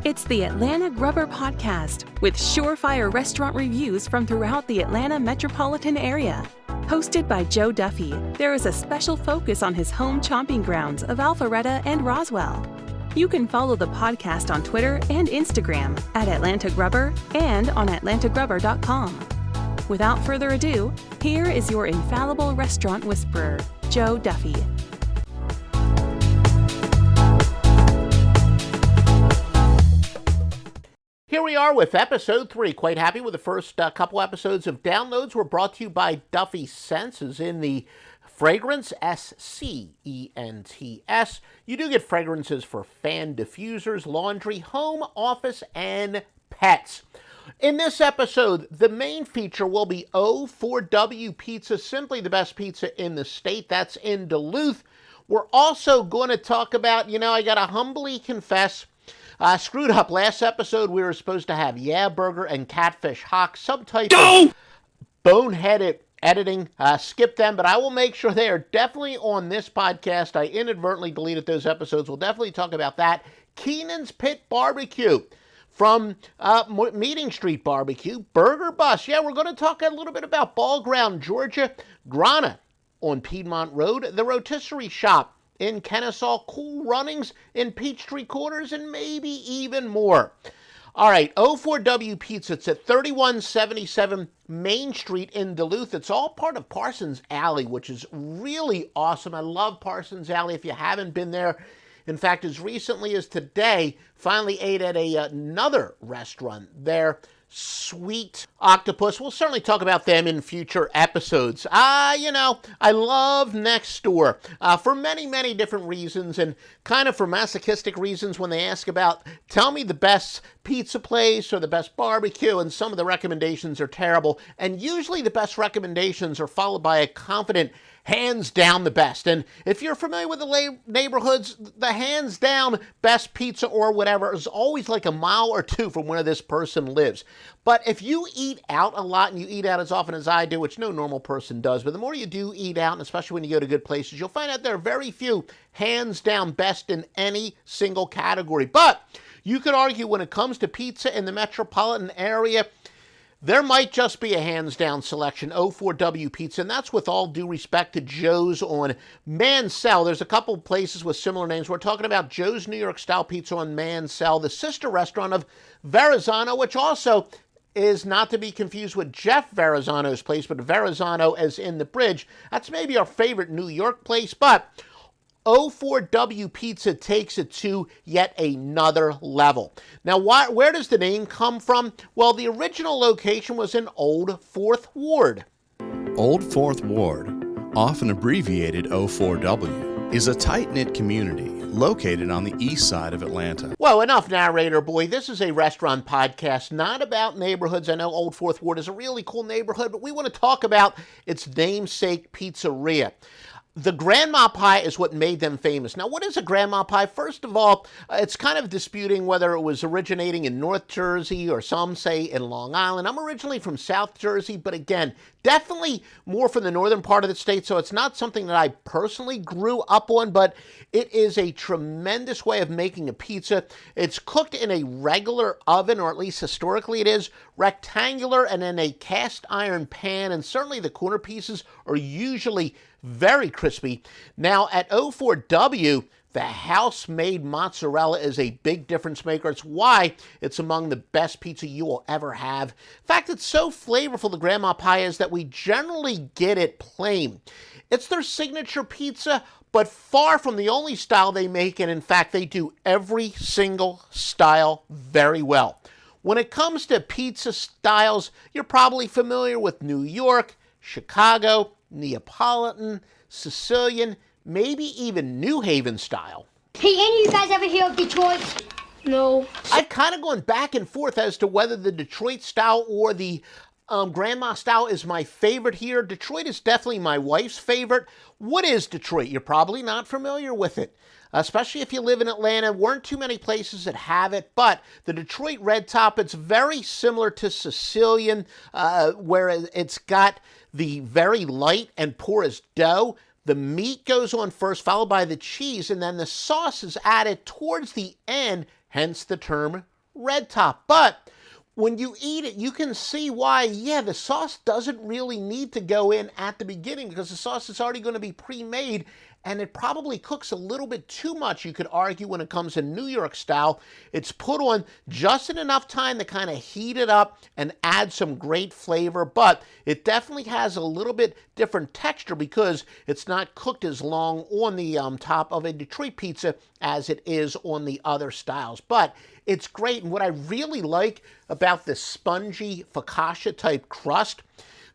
It's the Atlanta Grubber Podcast with surefire restaurant reviews from throughout the Atlanta metropolitan area. Hosted by Joe Duffy, there is a special focus on his home chomping grounds of Alpharetta and Roswell. You can follow the podcast on Twitter and Instagram at Atlanta Grubber and on atlantagrubber.com. Without further ado, here is your infallible restaurant whisperer, Joe Duffy. Here we are with episode 3. Quite happy with the first couple episodes of downloads. We're brought to you by Duffy Scents, as in the fragrance, S-C-E-N-T-S. You do get fragrances for fan diffusers, laundry, home, office, and pets. In this episode, the main feature will be O4W Pizza, simply the best pizza in the state. That's in Duluth. We're also going to talk about, I got to humbly confess, screwed up. Last episode, we were supposed to have Burger and Catfish Hawk, some type of boneheaded editing. Skip them, but I will make sure they are definitely on this podcast. I inadvertently deleted those episodes. We'll definitely talk about that. Keenan's Pit Barbecue from Meeting Street Barbecue. Burger Bus. Yeah, we're going to talk a little bit about Ball Ground, Georgia. Grana on Piedmont Road. The Rotisserie Shop in Kennesaw, Cool Runnings in Peachtree Corners, and maybe even more. All right, O4W Pizza. It's at 3177 Main Street in Duluth. It's all part of Parsons Alley, which is really awesome. I love Parsons Alley. If you haven't been there, in fact, as recently as today, finally ate at another restaurant there. Sweet Octopus. We'll certainly talk about them in future episodes. I love Next Door for many, many different reasons, and kind of for masochistic reasons when they ask about, tell me the best pizza place or the best barbecue, and some of the recommendations are terrible. And usually the best recommendations are followed by a confident, hands down the best. And if you're familiar with the neighborhoods, the hands down best pizza or whatever is always like a mile or two from where this person lives. But if you eat out a lot, and you eat out as often as I do, which no normal person does, but the more you do eat out, and especially when you go to good places, you'll find out there are very few hands down best in any single category. But you could argue when it comes to pizza in the metropolitan area, there might just be a hands-down selection, O4W Pizza, and that's with all due respect to Joe's on Mansell. There's a couple places with similar names. We're talking about Joe's New York-style pizza on Mansell, the sister restaurant of Verrazano, which also is not to be confused with Jeff Verrazano's place, but Verrazano as in the bridge. That's maybe our favorite New York place, but O4W Pizza takes it to yet another level. Now, where does the name come from? Well, the original location was in Old Fourth Ward. Old Fourth Ward, often abbreviated O4W, is a tight-knit community located on the east side of Atlanta. Well, enough narrator boy. This is a restaurant podcast, not about neighborhoods. I know Old Fourth Ward is a really cool neighborhood, but we want to talk about its namesake pizzeria. The grandma pie is what made them famous. Now, what is a grandma pie? First of all, it's kind of disputing whether it was originating in North Jersey or some say in Long Island. I'm originally from South Jersey, but again, definitely more from the northern part of the state, so it's not something that I personally grew up on, but it is a tremendous way of making a pizza. It's cooked in a regular oven, or at least historically it is, rectangular and in a cast iron pan, and certainly the corner pieces are usually very crispy. Now, at O4W, the house-made mozzarella is a big difference maker. It's why it's among the best pizza you will ever have. In fact, it's so flavorful, the grandma pie is, that we generally get it plain. It's their signature pizza, but far from the only style they make, and in fact, they do every single style very well. When it comes to pizza styles, you're probably familiar with New York, Chicago, Neapolitan, Sicilian, maybe even New Haven style. Hey, any of you guys ever hear of Detroit? No. I've kind of gone back and forth as to whether the Detroit style or the grandma style is my favorite here. Detroit is definitely my wife's favorite. What is Detroit? You're probably not familiar with it, especially if you live in Atlanta. Weren't too many places that have it, but the Detroit Red Top, it's very similar to Sicilian, where it's got the very light and porous dough. The meat goes on first, followed by the cheese, and then the sauce is added towards the end, hence the term red top. But when you eat it, you can see why, yeah, the sauce doesn't really need to go in at the beginning because the sauce is already going to be pre-made, and it probably cooks a little bit too much, you could argue, when it comes to New York style. It's put on just in enough time to kind of heat it up and add some great flavor, but it definitely has a little bit different texture because it's not cooked as long on the top of a Detroit pizza as it is on the other styles. But it's great, and what I really like about this spongy focaccia type crust,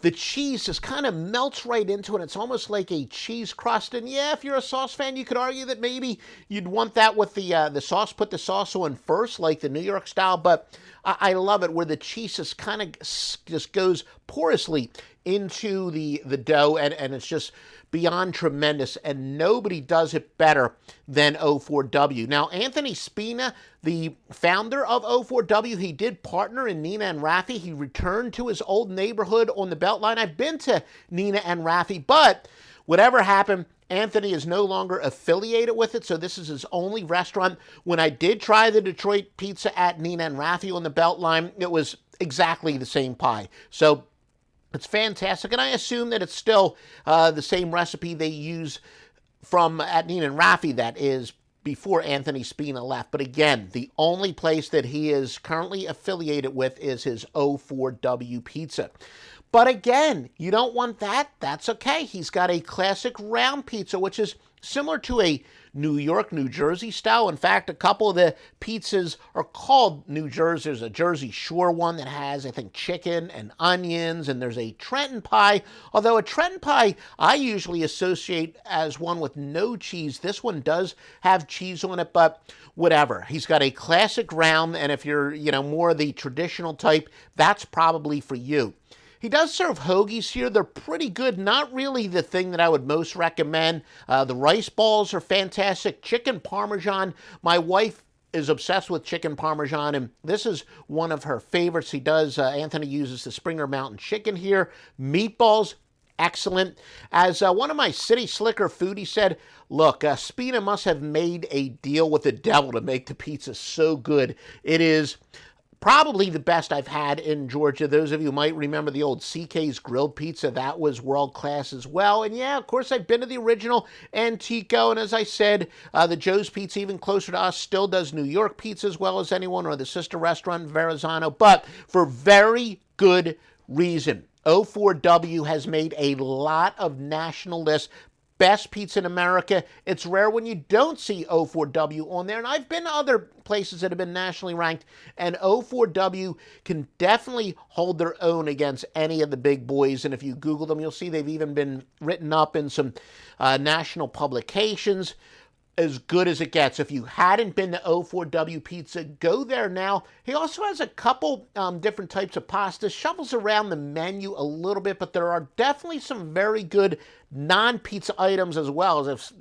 the cheese just kind of melts right into it. It's almost like a cheese crust. And yeah, if you're a sauce fan, you could argue that maybe you'd want that with the sauce, put the sauce on first, like the New York style. But I love it where the cheese just kind of just goes porously into the dough, and it's just beyond tremendous, and nobody does it better than O4W. Now, Anthony Spina, the founder of O4W, he did partner in Nina and Raffi. He returned to his old neighborhood on the Beltline. I've been to Nina and Raffi, but whatever happened, Anthony is no longer affiliated with it, so this is his only restaurant. When I did try the Detroit pizza at Nina and Raffi on the Beltline, it was exactly the same pie. So it's fantastic, and I assume that it's still the same recipe they use from at Nina and Raffi, that is before Anthony Spina left. But again, the only place that he is currently affiliated with is his O4W pizza. But again, you don't want that? That's okay. He's got a classic round pizza, which is similar to a New York, New Jersey style. In fact, a couple of the pizzas are called New Jersey. There's a Jersey Shore one that has, I think, chicken and onions, and there's a Trenton pie. Although a Trenton pie I usually associate as one with no cheese. This one does have cheese on it, but whatever. He's got a classic round, and if you're, more the traditional type, that's probably for you. He does serve hoagies here. They're pretty good. Not really the thing that I would most recommend. The rice balls are fantastic. Chicken Parmesan. My wife is obsessed with chicken Parmesan, and this is one of her favorites. He does, Anthony uses the Springer Mountain chicken here. Meatballs, excellent. As one of my City Slicker foodies said, look, Spina must have made a deal with the devil to make the pizza so good. It is probably the best I've had in Georgia. Those of you who might remember the old CK's grilled pizza, that was world class as well. And yeah, of course, I've been to the original Antico, and as I said, the Joe's Pizza, even closer to us, still does New York pizza as well as anyone, or the sister restaurant Verrazano, but for very good reason. O4W has made a lot of national lists. Best pizza in America. It's rare when you don't see O4W on there, and I've been to other places that have been nationally ranked, and O4W can definitely hold their own against any of the big boys, and if you Google them, you'll see they've even been written up in some national publications. As good as it gets. If you hadn't been to O4W Pizza, go there now. He also has a couple different types of pasta, shuffles around the menu a little bit, but there are definitely some very good non-pizza items as well. As if,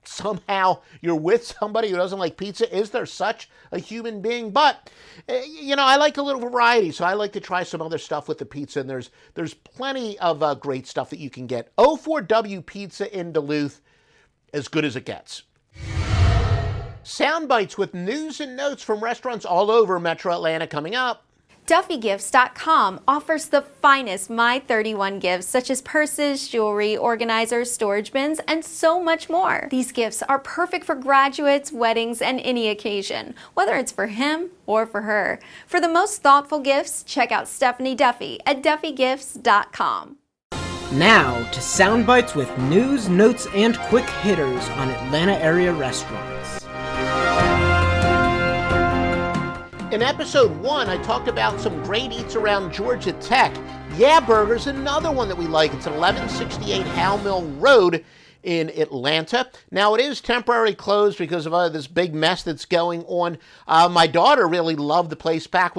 somehow you're with somebody who doesn't like pizza. Is there such a human being? But, I like a little variety, so I like to try some other stuff with the pizza, and there's plenty of great stuff that you can get. O4W Pizza in Duluth, as good as it gets. Sound bites with news and notes from restaurants all over Metro Atlanta coming up. DuffyGifts.com offers the finest My 31 gifts, such as purses, jewelry, organizers, storage bins, and so much more. These gifts are perfect for graduates, weddings, and any occasion, whether it's for him or for her. For the most thoughtful gifts, check out Stephanie Duffy at DuffyGifts.com. Now to sound bites with news, notes, and quick hitters on Atlanta area restaurants. In episode 1, I talked about some great eats around Georgia Tech. Yeah Burger's another one that we like. It's at 1168 Howell Mill Road in Atlanta. Now, it is temporarily closed because of this big mess that's going on. My daughter really loved the place back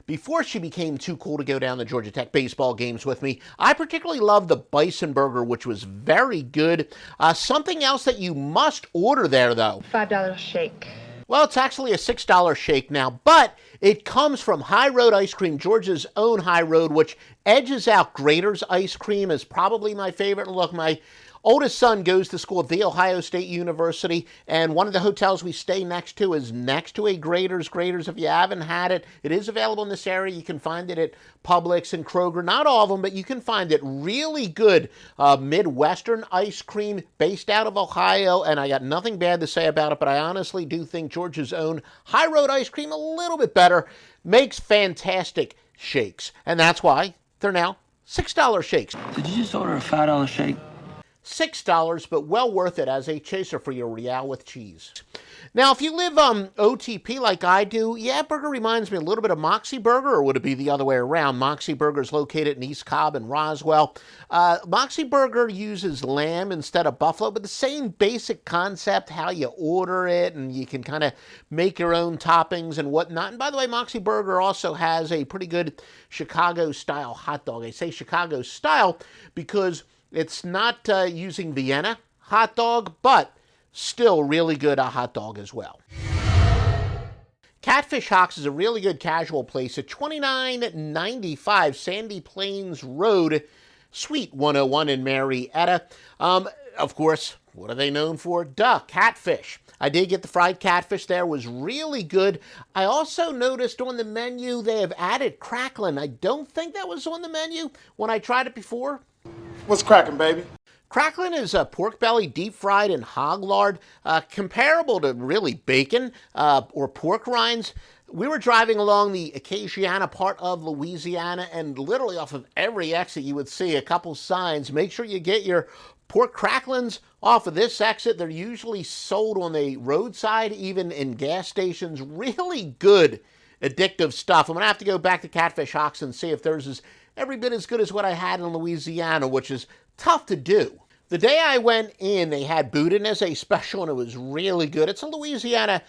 before she became too cool to go down to Georgia Tech baseball games with me. I particularly love the Bison Burger, which was very good. Something else that you must order there, though. $5 shake. Well, it's actually a $6 shake now, but it comes from High Road Ice Cream, Georgia's own High Road, which edges out Grater's Ice Cream, is probably my favorite. Look, my Oldest son goes to school at The Ohio State University, and one of the hotels we stay next to is next to a Grader's. Grader's, if you haven't had it, it is available in this area. You can find it at Publix and Kroger. Not all of them, but you can find it. Really good Midwestern ice cream based out of Ohio, and I got nothing bad to say about it, but I honestly do think Georgia's own High Road ice cream a little bit better. Makes fantastic shakes, and that's why they're now $6 shakes. Did you just order a $5 shake? $6, but well worth it as a chaser for your Real with cheese. Now, if you live OTP like I do, yeah, burger reminds me a little bit of Moxie Burger, or would it be the other way around? Moxie Burger is located in East Cobb and Roswell. Moxie Burger uses lamb instead of buffalo, but the same basic concept, how you order it, and you can kind of make your own toppings and whatnot. And by the way, Moxie Burger also has a pretty good Chicago-style hot dog. I say Chicago-style because it's not using Vienna hot dog, but still really good hot dog as well. Catfish Hawks is a really good casual place at 2995 Sandy Plains Road, Suite 101 in Marietta. Of course, what are they known for? Catfish. I did get the fried catfish there. It was really good. I also noticed on the menu they have added crackling. I don't think that was on the menu when I tried it before. What's cracking, baby? Crackling is pork belly deep fried in hog lard, comparable to really bacon or pork rinds. We were driving along the Acadiana part of Louisiana, and literally off of every exit you would see a couple signs. Make sure you get your pork cracklings off of this exit. They're usually sold on the roadside, even in gas stations. Really good, addictive stuff. I'm going to have to go back to Catfish Hawks and see if theirs is every bit as good as what I had in Louisiana, which is tough to do. The day I went in, they had boudin as a special, and it was really good. It's a Louisiana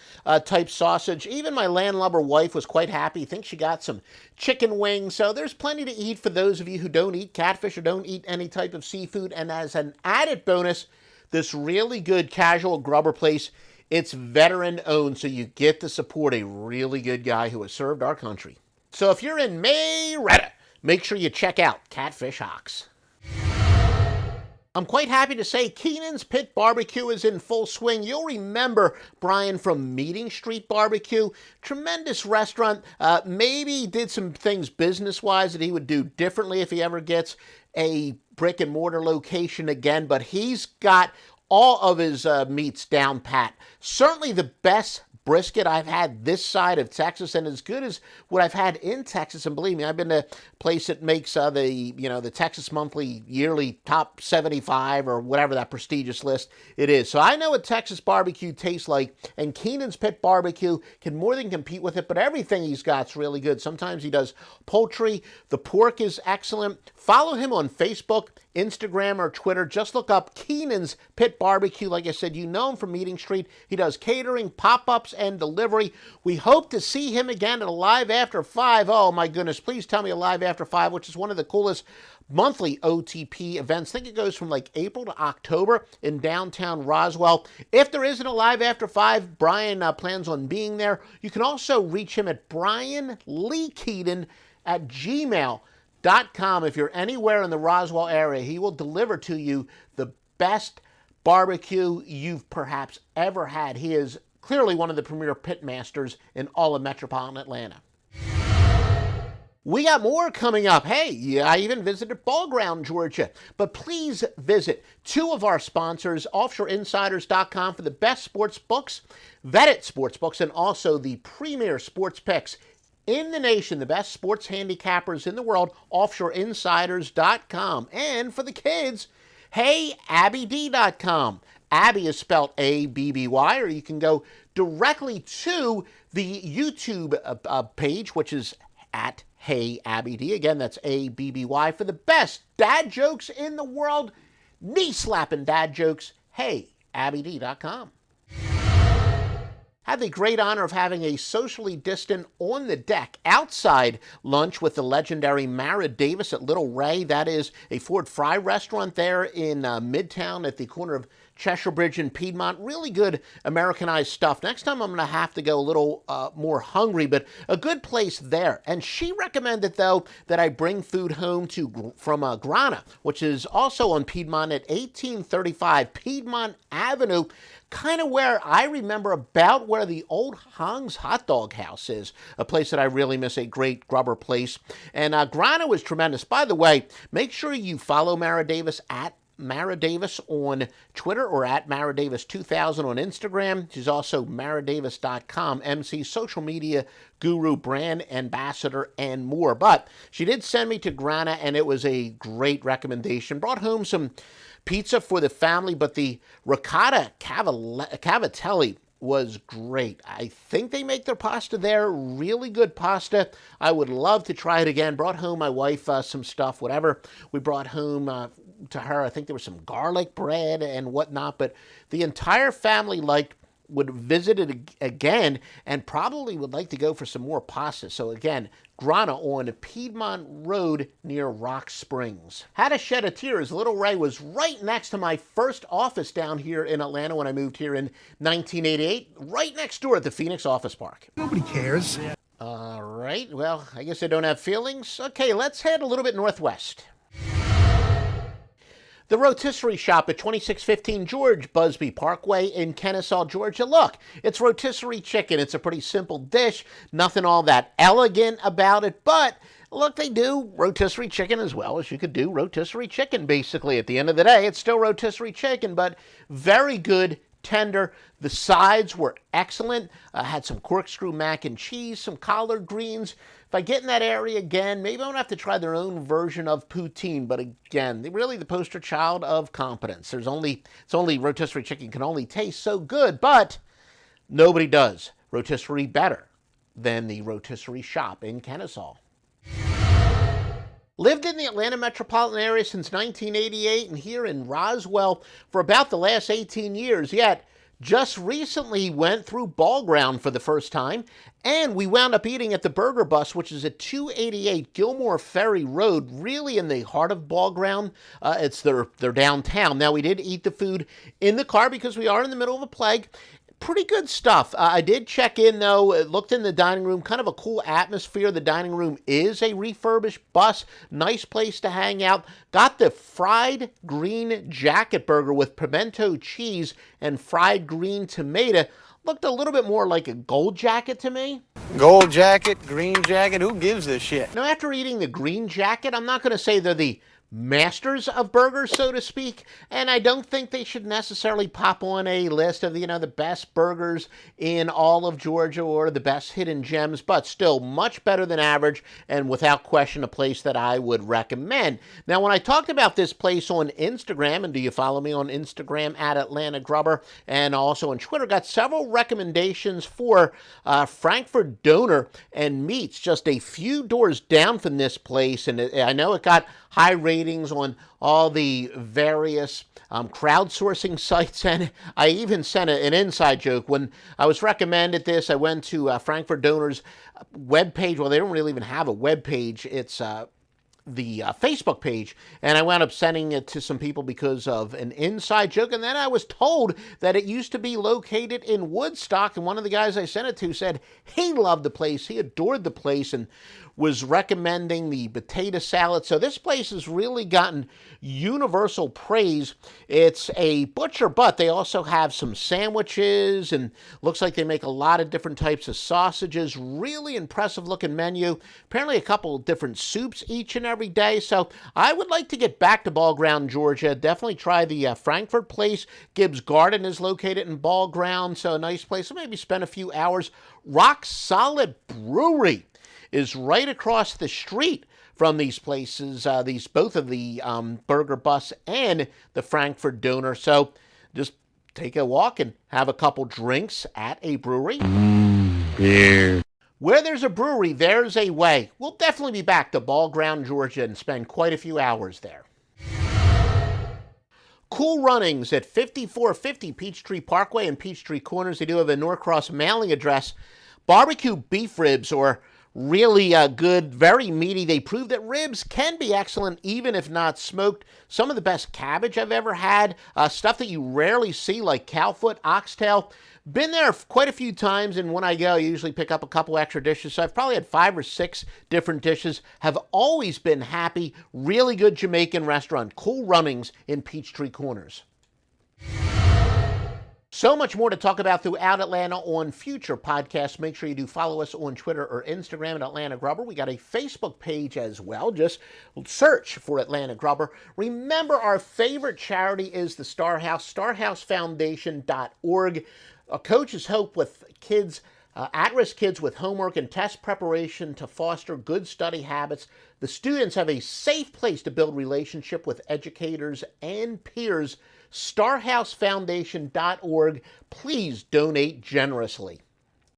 type sausage. Even my landlubber wife was quite happy. I think she got some chicken wings. So there's plenty to eat for those of you who don't eat catfish or don't eat any type of seafood. And as an added bonus, this really good casual grubber place, it's veteran owned, so you get to support a really good guy who has served our country. So if you're in Marietta, make sure you check out Catfish Hawks. I'm quite happy to say Keenan's Pit Barbecue is in full swing. You'll remember Brian from Meeting Street Barbecue. Tremendous restaurant. Maybe did some things business-wise that he would do differently if he ever gets a brick-and-mortar location again. But he's got all of his meats down pat. Certainly the best brisket I've had this side of Texas, and as good as what I've had in Texas. And believe me, I've been to a place that makes the Texas Monthly Yearly Top 75 or whatever that prestigious list it is. So I know what Texas barbecue tastes like, and Keenan's Pit Barbecue can more than compete with it, but everything he's got's really good. Sometimes he does poultry. The pork is excellent. Follow him on Facebook, Instagram, or Twitter. Just look up Keenan's Pit Barbecue. Like I said, you know him from Meeting Street. He does catering, pop-ups, and delivery. We hope to see him again at Alive After 5. Oh my goodness, please tell me Alive After 5, which is one of the coolest monthly OTP events. I think it goes from like April to October in downtown Roswell. If there is an Alive After 5, Brian plans on being there. You can also reach him at brianleekeaton@gmail.com. If you're anywhere in the Roswell area, he will deliver to you the best barbecue you've perhaps ever had. He is clearly one of the premier pit masters in all of metropolitan Atlanta. We got more coming up. Hey, I even visited Ball Ground, Georgia. But please visit two of our sponsors, offshoreinsiders.com for the best sports books, vetted sports books, and also the premier sports picks in the nation, the best sports handicappers in the world, offshoreinsiders.com. And for the kids, hey, AbbyD.com. Abby is spelled A-B-B-Y, or you can go directly to the YouTube page, which is at Hey Abby D. Again, that's A-B-B-Y for the best dad jokes in the world, knee-slapping dad jokes. Hey, AbbyD.com. Had the great honor of having a socially distant on-the-deck outside lunch with the legendary Mara Davis at Little Ray. That is a Ford Fry restaurant there in Midtown at the corner of Cheshire Bridge in Piedmont. Really good Americanized stuff. Next time I'm going to have to go a little more hungry, but a good place there. And she recommended, though, that I bring food home from Grana, which is also on Piedmont at 1835 Piedmont Avenue, kind of where I remember about where the old Hong's Hot Dog House is, a place that I really miss, a great grubber place. And Grana was tremendous. By the way, make sure you follow Mara Davis at Mara Davis on Twitter or at Mara Davis 2000 on Instagram. She's also maradavis.com, MC, social media guru, brand ambassador, and more. But she did send me to Grana, and it was a great recommendation. Brought home some pizza for the family, but the ricotta cavatelli was great. I think they make their pasta there. Really good pasta. I would love to try it again. Brought home my wife some stuff, whatever. We brought home to her, I think there was some garlic bread and whatnot, but the entire family would visit it again and probably would like to go for some more pasta. So again, Grana on Piedmont Road near Rock Springs. Had to shed a tear as Little Ray was right next to my first office down here in Atlanta when I moved here in 1988, right next door at the Phoenix Office Park. Nobody cares. All right, well, I guess I don't have feelings. Okay, let's head a little bit northwest. The rotisserie shop at 2615 George Busby Parkway in Kennesaw, Georgia. Look, it's rotisserie chicken. It's a pretty simple dish. Nothing all that elegant about it, but look, they do rotisserie chicken as well as you could do rotisserie chicken, basically. At the end of the day, it's still rotisserie chicken, but very good, tender. The sides were excellent. Had some corkscrew mac and cheese, some collard greens. If I get in that area again, maybe I'm going to have to try their own version of poutine. But again, they're really the poster child of competence. It's only rotisserie chicken can only taste so good, but nobody does rotisserie better than the rotisserie shop in Kennesaw. Lived in the Atlanta metropolitan area since 1988 and here in Roswell for about the last 18 years, yet just recently went through Ball Ground for the first time, and we wound up eating at the Burger Bus, which is at 288 Gilmore Ferry Road, really in the heart of Ball Ground. It's their downtown. Now, we did eat the food in the car because we are in the middle of a plague. Pretty good stuff. I did check in, though. Looked in the dining room. Kind of a cool atmosphere. The dining room is a refurbished bus. Nice place to hang out. Got the fried green jacket burger with pimento cheese and fried green tomato. Looked a little bit more like a gold jacket to me. Gold jacket, green jacket, who gives a shit? Now, after eating the green jacket, I'm not going to say they're the masters of burgers, so to speak, and I don't think they should necessarily pop on a list of, the best burgers in all of Georgia or the best hidden gems, but still much better than average and without question a place that I would recommend. Now, when I talked about this place on Instagram, and do you follow me on Instagram at Atlanta Grubber and also on Twitter, got several recommendations for Frankfurt Doner and Meats just a few doors down from this place, and I know it got high ratings on all the various crowdsourcing sites, and I even sent an inside joke. When I was recommended this, I went to Frankfurt Doner's webpage. Well, they don't really even have a webpage. It's the Facebook page, and I wound up sending it to some people because of an inside joke, and then I was told that it used to be located in Woodstock, and one of the guys I sent it to said he loved the place, he adored the place, and was recommending the potato salad. So this place has really gotten universal praise. It's a butcher, but they also have some sandwiches, and looks like they make a lot of different types of sausages. Really impressive looking menu. Apparently a couple of different soups each and every day. So I would like to get back to Ball Ground, Georgia. Definitely try the Frankfurt place. Gibbs Garden is located in Ball Ground, so a nice place. So maybe spend a few hours. Rock Solid Brewery is right across the street from these places, both of the Burger Bus and the Frankfurt Doner. So just take a walk and have a couple drinks at a brewery. Beer. Where there's a brewery, there's a way. We'll definitely be back to Ball Ground, Georgia, and spend quite a few hours there. Cool Runnings at 5450 Peachtree Parkway and Peachtree Corners. They do have a Norcross mailing address. Barbecue beef ribs, or Really good, very meaty. They prove that ribs can be excellent even if not smoked. Some of the best cabbage I've ever had. Stuff that you rarely see like cowfoot, oxtail. Been there quite a few times, and when I go, I usually pick up a couple extra dishes. So I've probably had 5 or 6 different dishes. Have always been happy. Really good Jamaican restaurant. Cool runnings in Peachtree Corners. So much more to talk about throughout Atlanta on future podcasts. Make sure you do follow us on Twitter or Instagram at Atlanta Grubber. We got a Facebook page as well. Just search for Atlanta Grubber. Remember, our favorite charity is the Star House, starhousefoundation.org. Coaches hope with kids, at-risk kids with homework and test preparation to foster good study habits. The students have a safe place to build relationship with educators and peers. starhousefoundation.org. Please donate generously.